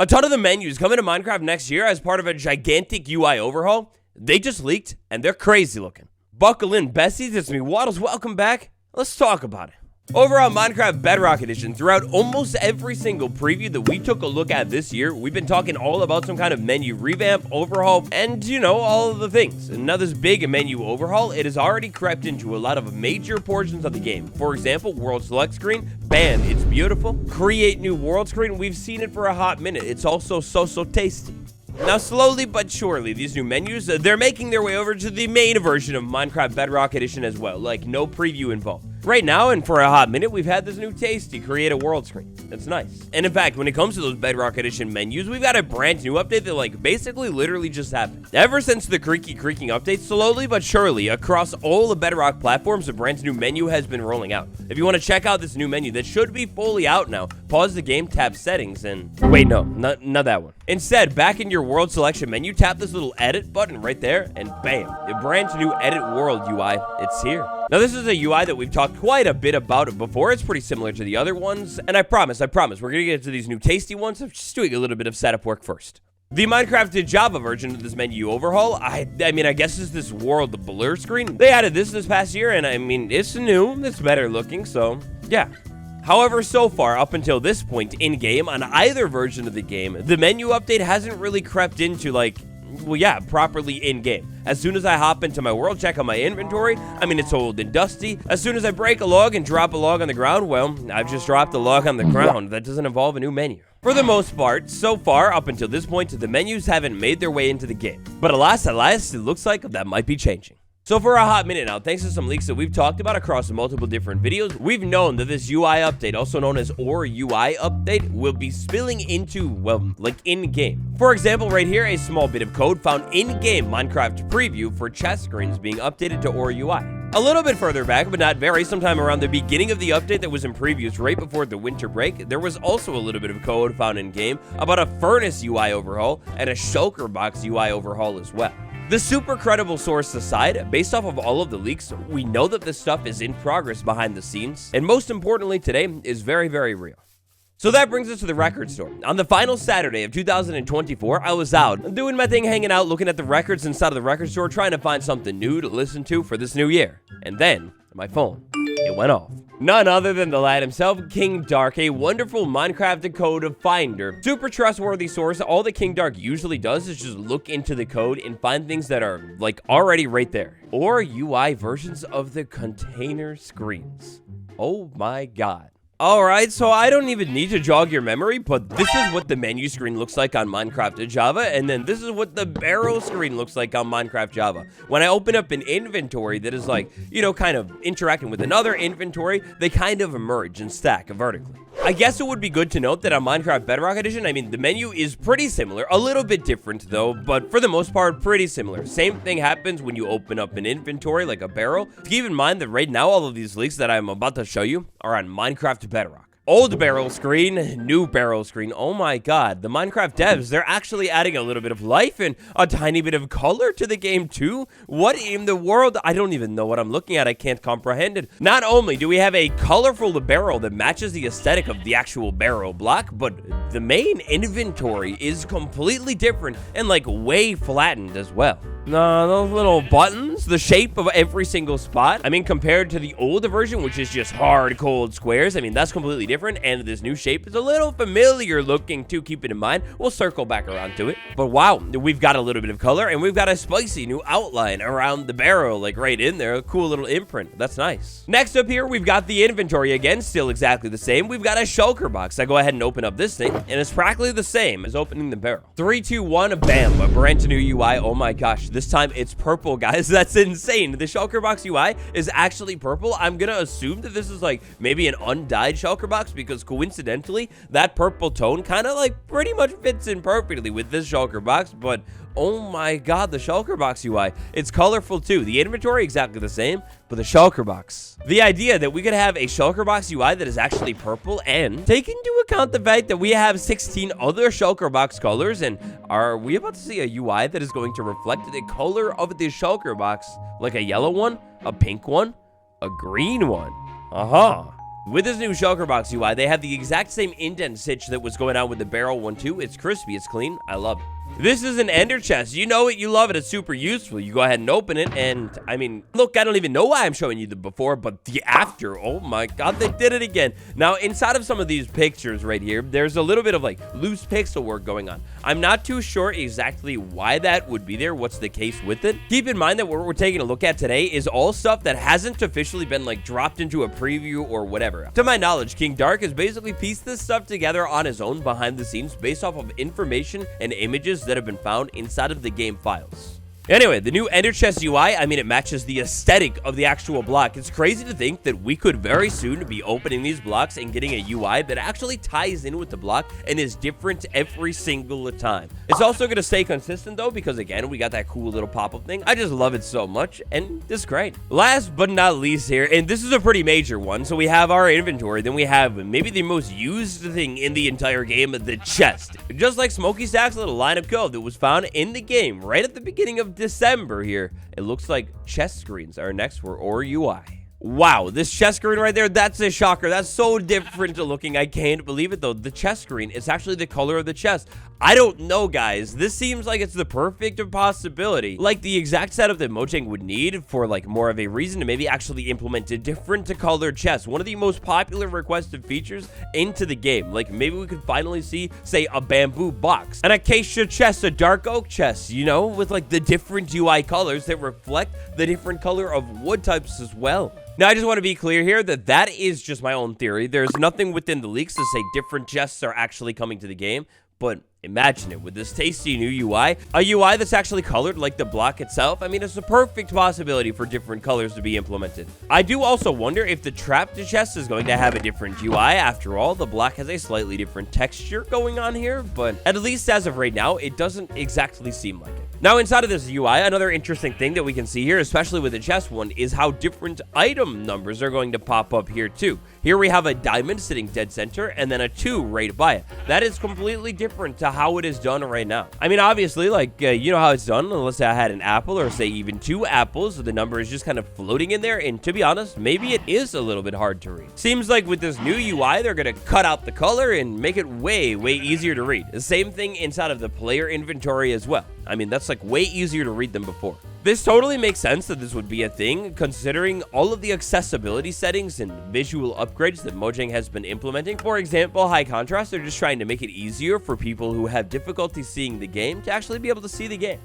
A ton of the menus coming to Minecraft next year as part of a gigantic UI overhaul. They just leaked, and they're crazy looking. Buckle in, Bessies. It's me, Waddles. Welcome back. Let's talk about it. Over on Minecraft Bedrock Edition, throughout almost every single preview that we took a look at this year, we've been talking all about some kind of menu revamp, overhaul, and, you know, all of the things. And now this big menu overhaul, it has already crept into a lot of major portions of the game. For example, World Select screen, bam, it's beautiful. Create New World screen, we've seen it for a hot minute. It's also so tasty. Now, slowly but surely, these new menus, they're making their way over to the main version of Minecraft Bedrock Edition as well, like no preview involved. Right now, and for a hot minute, we've had this new tasty Create a World screen. That's nice. And in fact, when it comes to those Bedrock Edition menus, we've got a brand new update that, like, basically literally just happened. Ever since the creaking update, slowly but surely, across all the Bedrock platforms, a brand new menu has been rolling out. If you want to check out this new menu that should be fully out now, pause the game, tap Settings, and... Wait, no, not that one. Instead, back in your World Selection menu, tap this little Edit button right there, and bam, the brand new Edit World UI, it's here. Now, this is a UI that we've talked quite a bit about it before. It's pretty similar to the other ones, and I promise, we're gonna get to these new tasty ones. I'm just doing a little bit of setup work first. The Minecraft Java version of this menu overhaul, I mean, I guess is this World Blur screen. They added this past year, and I mean, it's new, it's better looking, so yeah. However, so far, up until this point in-game, on either version of the game, the menu update hasn't really crept into, like, well, yeah, properly in-game. As soon as I hop into my world, check out my inventory, I mean, it's old and dusty. As soon as I break a log and drop a log on the ground, well, I've just dropped a log on the ground. That doesn't involve a new menu. For the most part, so far, up until this point, the menus haven't made their way into the game. But alas, it looks like that might be changing. So for a hot minute now, thanks to some leaks that we've talked about across multiple different videos, we've known that this UI update, also known as OR UI update, will be spilling into, well, like in-game. For example, right here, a small bit of code found in-game Minecraft preview for chest screens being updated to OR UI. A little bit further back, but not very, sometime around the beginning of the update that was in previews right before the winter break, there was also a little bit of code found in-game about a furnace UI overhaul and a shulker box UI overhaul as well. The super credible source aside, based off of all of the leaks, we know that this stuff is in progress behind the scenes, and most importantly today, is very, very real. So that brings us to the record store. On the final Saturday of 2024, I was out, doing my thing, hanging out, looking at the records inside of the record store, trying to find something new to listen to for this new year. And then, my phone, it went off. None other than the lad himself, King Dark, a wonderful Minecraft code finder. Super trustworthy source. All that King Dark usually does is just look into the code and find things that are, like, already right there. Or UI versions of the container screens. Oh my god. Alright, so I don't even need to jog your memory, but this is what the menu screen looks like on Minecraft Java, and then this is what the barrel screen looks like on Minecraft Java. When I open up an inventory that is like, you know, kind of interacting with another inventory, they kind of merge and stack vertically. I guess it would be good to note that on Minecraft Bedrock Edition, I mean, the menu is pretty similar, a little bit different though, but for the most part, pretty similar. Same thing happens when you open up an inventory like a barrel. Keep in mind that right now, all of these leaks that I'm about to show you are on Minecraft Bedrock. Old barrel screen, new barrel screen. Oh my god, the Minecraft devs, they're actually adding a little bit of life and a tiny bit of color to the game too. What in the world? I don't even know what I'm looking at. I can't comprehend it. Not only do we have a colorful barrel that matches the aesthetic of the actual barrel block, but the main inventory is completely different and like way flattened as well. Those little buttons, the shape of every single spot, I mean, compared to the older version, which is just hard, cold squares, I mean, that's completely different, and this new shape is a little familiar looking too, keep it in mind. We'll circle back around to it. But wow, we've got a little bit of color, and we've got a spicy new outline around the barrel, like right in there, a cool little imprint. That's nice. Next up here, we've got the inventory again, still exactly the same. We've got a shulker box. I go ahead and open up this thing, and it's practically the same as opening the barrel. 3, 2, 1, bam, a brand new UI. Oh my gosh. This time it's purple, guys. That's insane. The shulker box UI is actually purple. I'm gonna assume that this is like maybe an undyed shulker box because coincidentally that purple tone kind of like pretty much fits in perfectly with this shulker box. But oh my god, the shulker box UI, it's colorful too. The inventory exactly the same, but the shulker box, the idea that we could have a shulker box UI that is actually purple, and take into account the fact that we have 16 other shulker box colors, and are we about to see a UI that is going to reflect the color of the shulker box, like a yellow one, a pink one, a green one? With this new Shulker Box UI, they have the exact same indent stitch that was going on with the Barrel one too. It's crispy, it's clean, I love it. This is an ender chest. You know it, you love it, it's super useful. You go ahead and open it, and I mean, look, I don't even know why I'm showing you the before, but the after, oh my god, they did it again. Now, inside of some of these pictures right here, there's a little bit of like loose pixel work going on. I'm not too sure exactly why that would be there, what's the case with it. Keep in mind that what we're taking a look at today is all stuff that hasn't officially been like dropped into a preview or whatever. To my knowledge, King Dark has basically pieced this stuff together on his own behind the scenes based off of information and images that have been found inside of the game files. Anyway, the new Ender Chest UI, I mean, it matches the aesthetic of the actual block. It's crazy to think that we could very soon be opening these blocks and getting a UI that actually ties in with the block and is different every single time. It's also going to stay consistent, though, because, again, we got that cool little pop-up thing. I just love it so much, and it's great. Last but not least here, and this is a pretty major one, so we have our inventory, then we have maybe the most used thing in the entire game, the chest. Just like Smokey Stack's little line of code that was found in the game right at the beginning of December here, it looks like chest screens are next for our UI. Wow, this chest screen right there, that's a shocker. That's so different looking. I can't believe it, though. The chest screen is actually the color of the chest. I don't know, guys. This seems like it's the perfect possibility. Like the exact setup that Mojang would need for like more of a reason to maybe actually implement a different colored chest. One of the most popular requested features into the game. Like maybe we could finally see, say, a bamboo box, an acacia chest, a dark oak chest, you know, with like the different UI colors that reflect the different color of wood types as well. Now, I just want to be clear here that that is just my own theory. There's nothing within the leaks to say different chests are actually coming to the game, but imagine it with this tasty new UI, a UI that's actually colored like the block itself. I mean, it's a perfect possibility for different colors to be implemented. I do also wonder if the trapped chest is going to have a different UI. After all, the block has a slightly different texture going on here, but at least as of right now, it doesn't exactly seem like it. Now, inside of this UI, another interesting thing that we can see here, especially with the chest one, is how different item numbers are going to pop up here too. Here we have a diamond sitting dead center and then a 2 right by it. That is completely different to how it is done right now. I mean, obviously, like, you know how it's done. Let's say I had an apple or say even 2 apples, so the number is just kind of floating in there. And to be honest, maybe it is a little bit hard to read. Seems like with this new UI, they're going to cut out the color and make it way easier to read. The same thing inside of the player inventory as well. I mean, that's like way easier to read than before. This totally makes sense that this would be a thing, considering all of the accessibility settings and visual upgrades that Mojang has been implementing. For example, high contrast, they're just trying to make it easier for people who have difficulty seeing the game to actually be able to see the game.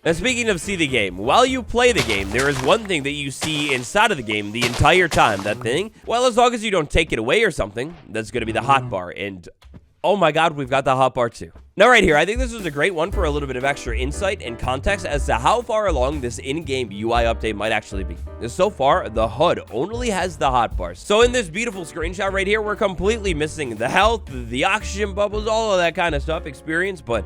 Now, speaking of see the game, while you play the game, there is one thing that you see inside of the game the entire time. That thing, well, as long as you don't take it away or something, that's going to be the hotbar. And oh my god, we've got the hotbar too. Now right here, I think this is a great one for a little bit of extra insight and context as to how far along this in-game UI update might actually be. So far, the HUD only has the hotbars. So in this beautiful screenshot right here, we're completely missing the health, the oxygen bubbles, all of that kind of stuff experience, but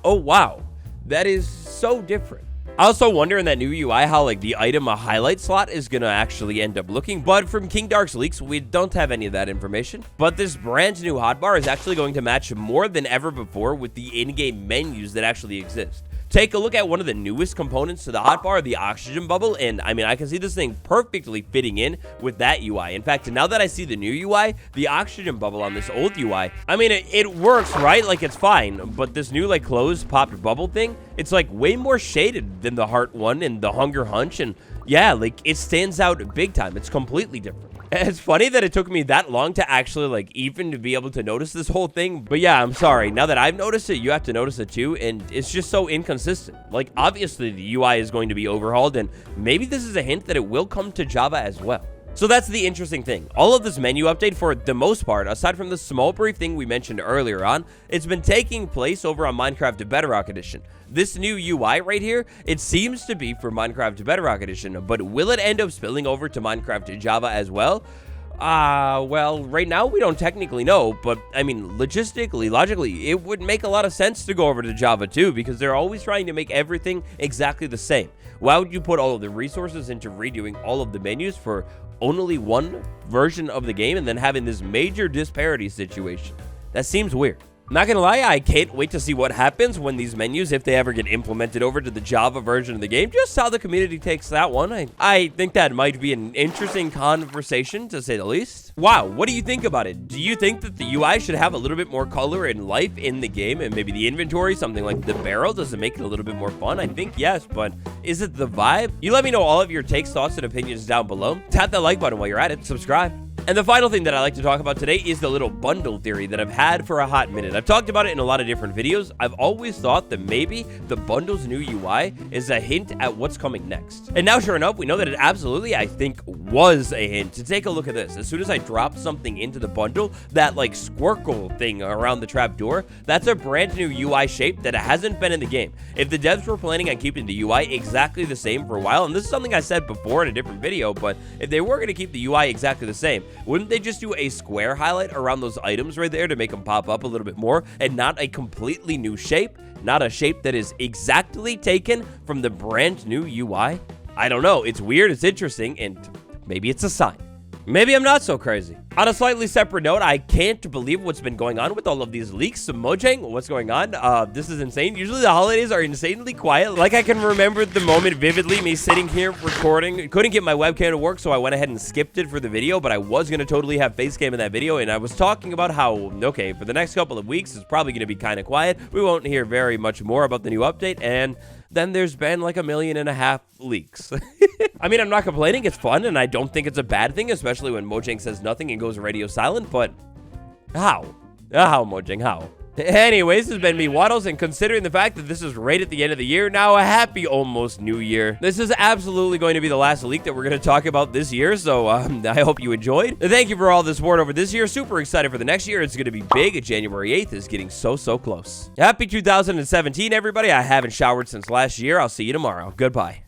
oh wow, that is so different. I also wonder in that new UI how like the item highlight slot is gonna actually end up looking, but from King Dark's leaks, we don't have any of that information. But this brand new hotbar is actually going to match more than ever before with the in-game menus that actually exist. Take a look at one of the newest components to the hotbar, the oxygen bubble, and I mean, I can see this thing perfectly fitting in with that UI. In fact, now that I see the new UI, the oxygen bubble on this old UI, I mean, it works, right? Like, it's fine, but this new, like, closed popped bubble thing, it's, like, way more shaded than the heart one and the hunger hunch, and yeah, like, it stands out big time. It's completely different. It's funny that it took me that long to actually, like, even to be able to notice this whole thing. But yeah, I'm sorry. Now that I've noticed it, you have to notice it too. And it's just so inconsistent. Like, obviously, the UI is going to be overhauled. And maybe this is a hint that it will come to Java as well. So that's the interesting thing. All of this menu update, for the most part, aside from the small brief thing we mentioned earlier on, it's been taking place over on Minecraft Bedrock Edition. This new UI right here, it seems to be for Minecraft Bedrock Edition, but will it end up spilling over to Minecraft Java as well? Well, right now we don't technically know, but I mean, logistically, logically, it would make a lot of sense to go over to Java too, because they're always trying to make everything exactly the same. Why would you put all of the resources into redoing all of the menus for only one version of the game and then having this major disparity situation? That seems weird. Not gonna lie, I can't wait to see what happens when these menus, if they ever get implemented over to the Java version of the game, just how the community takes that one. I think that might be an interesting conversation, to say the least. Wow, what do you think about it? Do you think that the UI should have a little bit more color and life in the game, and maybe the inventory, something like the barrel, does it make it a little bit more fun? I think yes, but is it the vibe? You let me know all of your takes, thoughts, and opinions down below. Tap that like button while you're at it, subscribe. And the final thing that I like to talk about today is the little bundle theory that I've had for a hot minute. I've talked about it in a lot of different videos. I've always thought that maybe the bundle's new UI is a hint at what's coming next. And now, sure enough, we know that it absolutely, I think, was a hint. To take a look at this, as soon as I drop something into the bundle, that like squircle thing around the trapdoor, that's a brand new UI shape that hasn't been in the game. If the devs were planning on keeping the UI exactly the same for a while, and this is something I said before in a different video, but if they were going to keep the UI exactly the same, wouldn't they just do a square highlight around those items right there to make them pop up a little bit more, and not a completely new shape? Not a shape that is exactly taken from the brand new UI? I don't know. It's weird, it's interesting, and maybe it's a sign. Maybe I'm not so crazy. On a slightly separate note, I can't believe what's been going on with all of these leaks. So Mojang, what's going on? This is insane. Usually the holidays are insanely quiet. Like, I can remember the moment vividly, me sitting here recording. Couldn't get my webcam to work, so I went ahead and skipped it for the video, but I was going to totally have face cam in that video, and I was talking about how, okay, for the next couple of weeks, it's probably going to be kind of quiet. We won't hear very much more about the new update, and then there's been like 1.5 million leaks. I mean, I'm not complaining. It's fun, and I don't think it's a bad thing, especially when Mojang says nothing and goes radio silent, but how? How, Mojang? How? Anyways, this has been me, Waddles, and considering the fact that this is right at the end of the year, now a happy almost new year. This is absolutely going to be the last leak that we're going to talk about this year, so I hope you enjoyed. Thank you for all the support over this year. Super excited for the next year. It's going to be big. January 8th is getting so close. Happy 2017, everybody. I haven't showered since last year. I'll see you tomorrow. Goodbye.